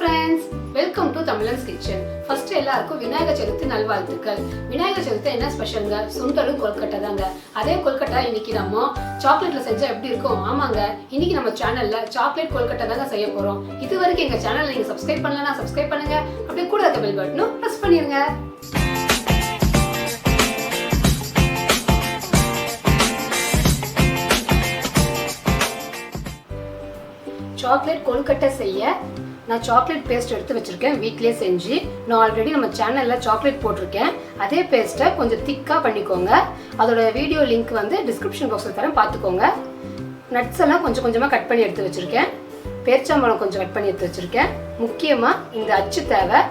friends, welcome to Tamizhan'S kitchen. First எல்லாருக்கும் விநாயகர் சதுர்த்தி நல்வாழ்த்துக்கள். விநாயகர் சதுர்த்தி என்ன ஸ்பெஷல்ங்க? சுண்டலும் கொல்கட்டை தாங்க. அதே கொல்கட்டை இன்னைக்கு நம்ம சாக்லேட்ல செஞ்சா எப்படி இருக்கும்? ஆமாங்க. இன்னைக்கு நம்ம சேனல்ல சாக்லேட் கொல்கட்டை தாங்க செய்ய போறோம். இதுவரைக்கும் எங்க சேனலை நீங்க சப்ஸ்கிரைப் பண்ணலனா சப்ஸ்கிரைப் பண்ணுங்க. அப்படியே கூட இருக்க பெல் பட்டனும் பிரஸ் பண்ணிருங்க. சாக்லேட் கொல்கட்டை செய்ய நான் சாக்லேட் பேஸ்ட் எடுத்து வச்சிருக்கேன். வீட்லயே செஞ்சு நான் ஆல்ரெடி நம்ம சேனல்ல சாக்லேட் போட்டிருக்கேன். அதே பேஸ்ட்டை கொஞ்சம் திக்கா பண்ணிக்கோங்க. அதோட வீடியோ லிங்க் வந்து டிஸ்கிரிப்ஷன் பாக்ஸ்ல தரேன், பார்த்துக்கோங்க. நட்ஸ் எல்லாம் கொஞ்சம் கொஞ்சமா கட் பண்ணி எடுத்து வச்சிருக்கேன். பேரிச்சம்பழம் கொஞ்சம் கட் பண்ணி எடுத்து வச்சிருக்கேன். முக்கியமா இந்த அச்சு தேவை.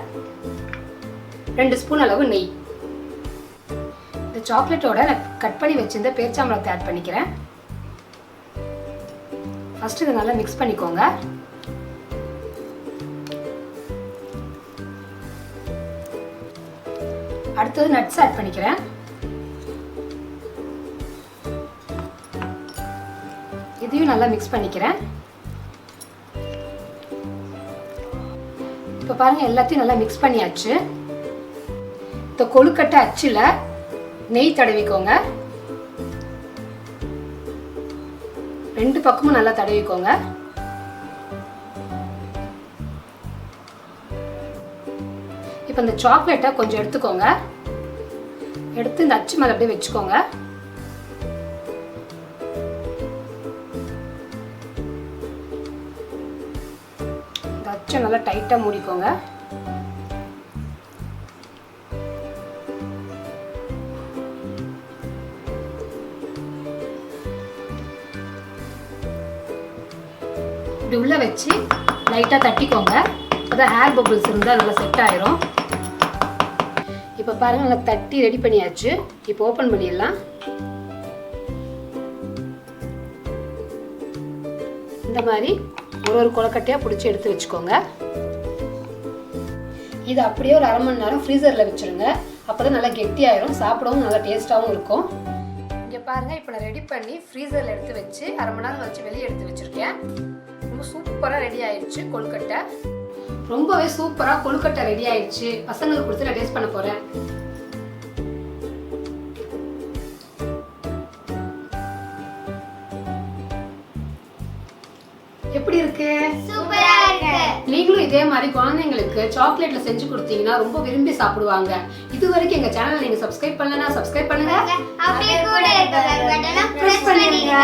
2 ஸ்பூன் அளவு நெய். இந்த சாக்லேட்டோட நான் கட் பண்ணி வச்சிருந்த பேரிச்சம்பழத்தை ஆட் பண்ணிக்கிறேன். ஃபர்ஸ்ட் இதை நல்லா மிக்ஸ் பண்ணிக்கோங்க. அடுத்தது நட்ஸ் ஆட் பண்ணிக்கிறேன். இதையும் நல்லா மிக்ஸ் பண்ணிக்கிறேன். இப்போ பாருங்க, எல்லாத்தையும் நல்லா மிக்ஸ் பண்ணியாச்சு. இந்த கொழுக்கட்டை அச்சுல நெய் தடவிக்கோங்க. 2 பக்கமும் நல்லா தடவிக்கோங்க. இப்போ இந்த சாக்லேட்டை கொஞ்சம் எடுத்துக்கோங்க. எடுத்து இந்த அச்சு மேலே அப்படியே வச்சுக்கோங்க. இந்த அச்சை நல்லா டைட்டாக மூடிக்கோங்க. இப்படி உள்ள வச்சு லைட்டாக தட்டிக்கோங்க. அப்போதான் ஹேர் பபிள்ஸ் இருந்தால் நல்லா செட் ஆயிரும். இப்போ பாருங்க, நல்லா தட்டி ரெடி பண்ணியாச்சு. இப்போ ஓப்பன் பண்ணிடலாம். இந்த மாதிரி ஒரு கொழுக்கட்டையா பிடிச்சி எடுத்து வச்சுக்கோங்க. இது அப்படியே ஒரு 1/2 மணி நேரம் ஃப்ரீசரில் வச்சுருங்க. அப்போதான் நல்லா கெட்டியாயிரும், சாப்பிடவும் நல்லா டேஸ்ட்டாகவும் இருக்கும். இங்கே பாருங்க, இப்போ நான் ரெடி பண்ணி ஃப்ரீசரில் எடுத்து வச்சு 1/2 மணி நேரம் வச்சு வெளியே எடுத்து வச்சுருக்கேன். ரொம்ப சூப்பராக ரெடி ஆயிடுச்சு கொழுக்கட்டை. ரொம்பவே சூப்பரா கொழுக்கட்டை ரெடி ஆயிடுச்சு. பசங்களுக்கு கொடுத்து நான் டேஸ்ட் பண்ண போறேன். எப்படி இருக்கு? சூப்பரா இருக்கு. நீங்களும் இதே மாதிரி குழந்தைங்களுக்கு சாக்லேட்ல செஞ்சு கொடுத்தீங்கன்னா ரொம்ப விரும்பி சாப்பிடுவாங்க. இதுவரைக்கும் எங்க சேனலை நீங்க சப்ஸ்கிரைப் பண்ணலனா சப்ஸ்கிரைப் பண்ணுங்க. அப்படியே கூட இருக்க பெல் பட்டனை பிரஸ் பண்ணிடுங்க.